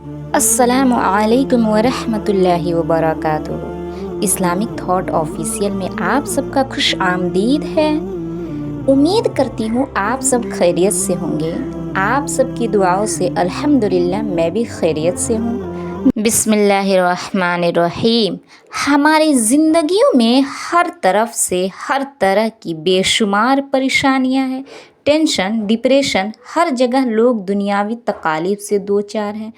السلام علیکم ورحمۃ اللہ وبرکاتہ۔ اسلامک تھاٹ آفیشیل میں آپ سب کا خوش آمدید ہے۔ امید کرتی ہوں آپ سب خیریت سے ہوں گے۔ آپ سب کی دعاؤں سے الحمدللہ میں بھی خیریت سے ہوں۔ بسم اللہ الرحمن الرحیم۔ ہماری زندگیوں میں ہر طرف سے ہر طرح کی بے شمار پریشانیاں ہیں، ٹینشن، ڈپریشن، ہر جگہ لوگ دنیاوی تکالیف سے دوچار ہیں،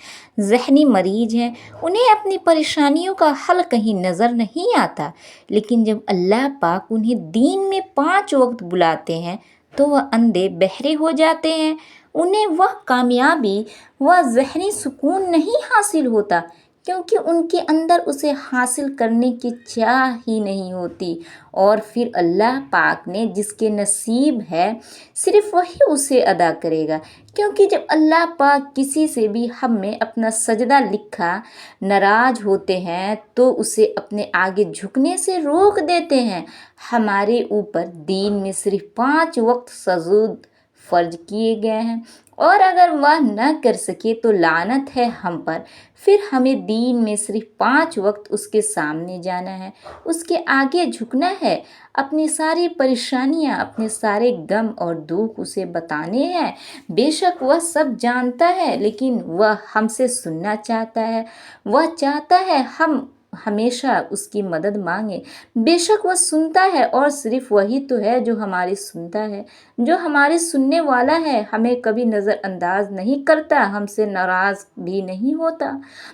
ذہنی مریض ہیں، انہیں اپنی پریشانیوں کا حل کہیں نظر نہیں آتا، لیکن جب اللہ پاک انہیں دین میں 5 وقت بلاتے ہیں تو وہ اندھے بہرے ہو جاتے ہیں، انہیں وہ کامیابی و ذہنی سکون نہیں حاصل ہوتا، کیونکہ ان کے اندر اسے حاصل کرنے کی چاہ ہی نہیں ہوتی، اور پھر اللہ پاک نے جس کے نصیب ہے صرف وہی اسے ادا کرے گا، کیونکہ جب اللہ پاک کسی سے بھی ہم میں اپنا سجدہ لکھا ناراض ہوتے ہیں تو اسے اپنے آگے جھکنے سے روک دیتے ہیں۔ ہمارے اوپر دین میں صرف 5 وقت سجود فرض کیے گئے ہیں، اور اگر وہ نہ کر سکے تو لعنت ہے ہم پر۔ پھر ہمیں دین میں صرف 5 وقت اس کے سامنے جانا ہے، اس کے آگے جھکنا ہے، اپنی ساری پریشانیاں، اپنے سارے غم اور دکھ اسے بتانے ہیں۔ بے شک وہ سب جانتا ہے، لیکن وہ ہم سے سننا چاہتا ہے، وہ چاہتا ہے ہم ہمیشہ اس کی مدد مانگیں۔ بے شک وہ سنتا ہے، اور صرف وہی تو ہے جو ہماری سنتا ہے، جو ہمارے سننے والا ہے، ہمیں کبھی نظر انداز نہیں کرتا، ہم سے ناراض بھی نہیں ہوتا،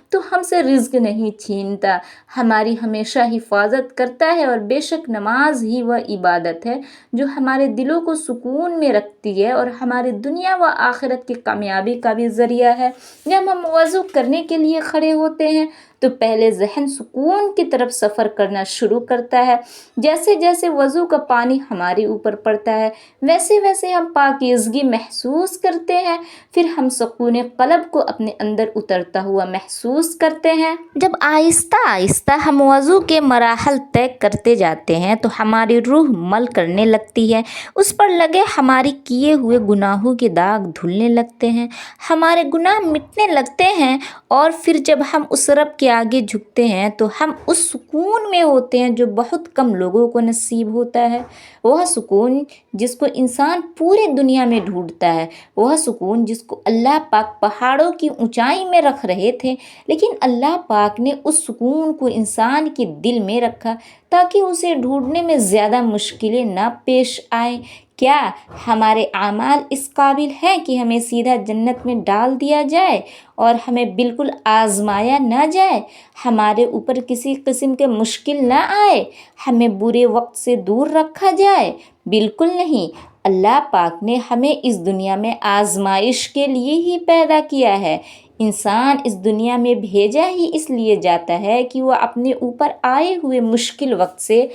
تو ہم سے رزق نہیں چھینتا، ہماری ہمیشہ حفاظت کرتا ہے۔ اور بے شک نماز ہی وہ عبادت ہے جو ہمارے دلوں کو سکون میں رکھتی ہے اور ہماری دنیا و آخرت کی کامیابی کا بھی ذریعہ ہے۔ جب ہم وضو کرنے کے لیے کھڑے ہوتے ہیں تو پہلے ذہن سکون کی طرف سفر کرنا شروع کرتا ہے۔ جیسے جیسے وضو کا پانی ہمارے اوپر پڑتا ہے ویسے ویسے ہم پاکیزگی محسوس کرتے ہیں، پھر ہم سکون قلب کو اپنے اندر اترتا ہوا محسوس کرتے ہیں۔ جب آہستہ آہستہ ہم وضو کے مراحل طے کرتے جاتے ہیں تو ہماری روح مل کرنے لگتی ہے، اس پر لگے ہمارے کیے ہوئے گناہوں کے داغ دھلنے لگتے ہیں، ہمارے گناہ مٹنے لگتے ہیں، اور پھر جب ہم اس رب کے آگے جھکتے ہیں تو ہم اس سکون میں ہوتے ہیں جو بہت کم لوگوں کو نصیب ہوتا ہے۔ وہ سکون جس کو انسان پوری دنیا میں ڈھونڈتا ہے، وہ سکون جس کو اللہ پاک پہاڑوں کی اونچائی میں رکھ رہے تھے، لیکن اللہ پاک نے اس سکون کو انسان کے دل میں رکھا تاکہ اسے ڈھونڈنے میں زیادہ مشکلیں نہ پیش آئیں۔ کیا ہمارے اعمال اس قابل ہیں کہ ہمیں سیدھا جنت میں ڈال دیا جائے اور ہمیں بالکل آزمایا نہ جائے، ہمارے اوپر کسی قسم کے مشکل نہ آئے، ہمیں برے وقت سے دور رکھا جائے؟ بالکل نہیں۔ اللہ پاک نے ہمیں اس دنیا میں آزمائش کے لیے ہی پیدا کیا ہے۔ انسان اس دنیا میں بھیجا ہی اس لیے جاتا ہے کہ وہ اپنے اوپر آئے ہوئے مشکل وقت سے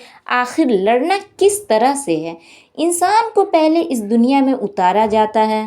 آخر لڑنا کس طرح سے ہے۔ انسان کو پہلے اس دنیا میں اتارا جاتا ہے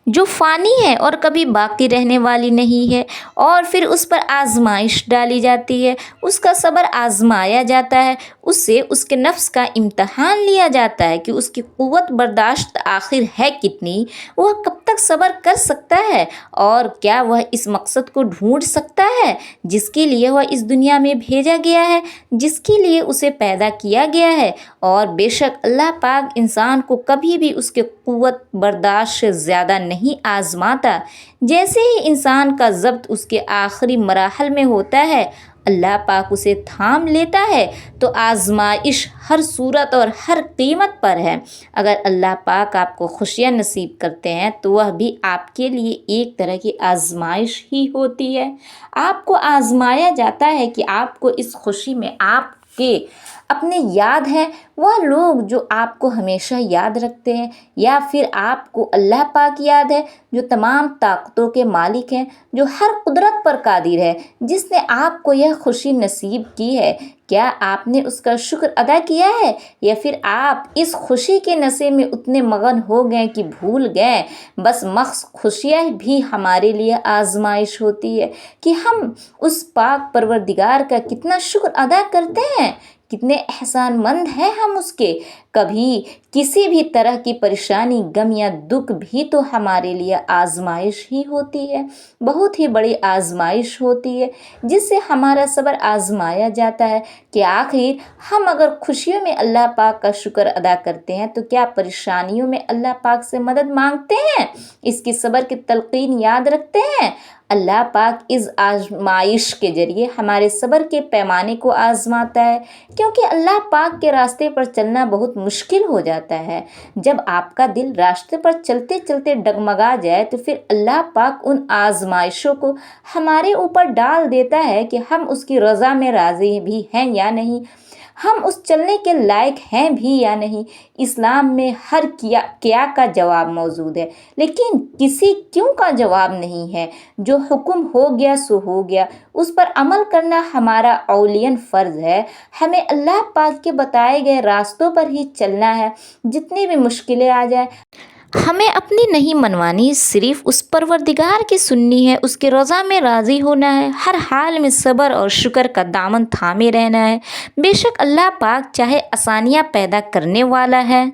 جو فانی ہے اور کبھی باقی رہنے والی نہیں ہے، اور پھر اس پر آزمائش ڈالی جاتی ہے، اس کا صبر آزمایا جاتا ہے، اس سے اس کے نفس کا امتحان لیا جاتا ہے کہ اس کی قوت برداشت آخر ہے کتنی، وہ کب تک صبر کر سکتا ہے، اور کیا وہ اس مقصد کو ڈھونڈ سکتا ہے جس کے لیے وہ اس دنیا میں بھیجا گیا ہے، جس کے لیے اسے پیدا کیا گیا ہے۔ اور بے شک اللہ پاک انسان کو کبھی بھی اس کے قوت برداشت سے زیادہ نہیں آزماتا۔ جیسے ہی انسان کا ضبط اس کے آخری مراحل میں ہوتا ہے، اللہ پاک اسے تھام لیتا ہے، تو آزمائش ہر صورت اور ہر قیمت پر ہے۔ اگر اللہ پاک آپ کو خوشیاں نصیب کرتے ہیں تو وہ بھی آپ کے لیے ایک طرح کی آزمائش ہی ہوتی ہے۔ آپ کو آزمایا جاتا ہے کہ آپ کو اس خوشی میں آپ کے اپنے یاد ہیں وہ لوگ جو آپ کو ہمیشہ یاد رکھتے ہیں، یا پھر آپ کو اللہ پاک یاد ہے جو تمام طاقتوں کے مالک ہیں، جو ہر قدرت پر قادر ہے، جس نے آپ کو یہ خوشی نصیب کی ہے۔ کیا آپ نے اس کا شکر ادا کیا ہے، یا پھر آپ اس خوشی کے نشے میں اتنے مگن ہو گئے کہ بھول گئے؟ بس محض خوشیاں بھی ہمارے لیے آزمائش ہوتی ہے کہ ہم اس پاک پروردگار کا کتنا شکر ادا کرتے ہیں، کتنے احسان مند ہیں ہم اس کے۔ کبھی کسی بھی طرح کی پریشانی، غم یا دکھ بھی تو ہمارے لیے آزمائش ہی ہوتی ہے، بہت ہی بڑی آزمائش ہوتی ہے جس سے ہمارا صبر آزمایا جاتا ہے کہ آخر ہم اگر خوشیوں میں اللہ پاک کا شکر ادا کرتے ہیں تو کیا پریشانیوں میں اللہ پاک سے مدد مانگتے ہیں، اس کی صبر کی تلقین یاد رکھتے ہیں۔ اللہ پاک اس آزمائش کے ذریعے ہمارے صبر کے پیمانے کو آزماتا ہے، کیونکہ اللہ پاک کے راستے پر چلنا بہت مشکل ہو جاتا ہے۔ جب آپ کا دل راستے پر چلتے چلتے ڈگمگا جائے تو پھر اللہ پاک ان آزمائشوں کو ہمارے اوپر ڈال دیتا ہے کہ ہم اس کی رضا میں راضی بھی ہیں یا نہیں، ہم اس چلنے کے لائق ہیں بھی یا نہیں۔ اسلام میں ہر کیا کا جواب موجود ہے، لیکن کسی کیوں کا جواب نہیں ہے۔ جو حکم ہو گیا سو ہو گیا، اس پر عمل کرنا ہمارا اولیاً فرض ہے۔ ہمیں اللہ پاک کے بتائے گئے راستوں پر ہی چلنا ہے، جتنی بھی مشکلیں آ جائیں ہمیں اپنی نہیں منوانی، صرف اس پروردگار کی سننی ہے، اس کے رضا میں راضی ہونا ہے، ہر حال میں صبر اور شکر کا دامن تھامے رہنا ہے۔ بے شک اللہ پاک چاہے آسانیاں پیدا کرنے والا ہے۔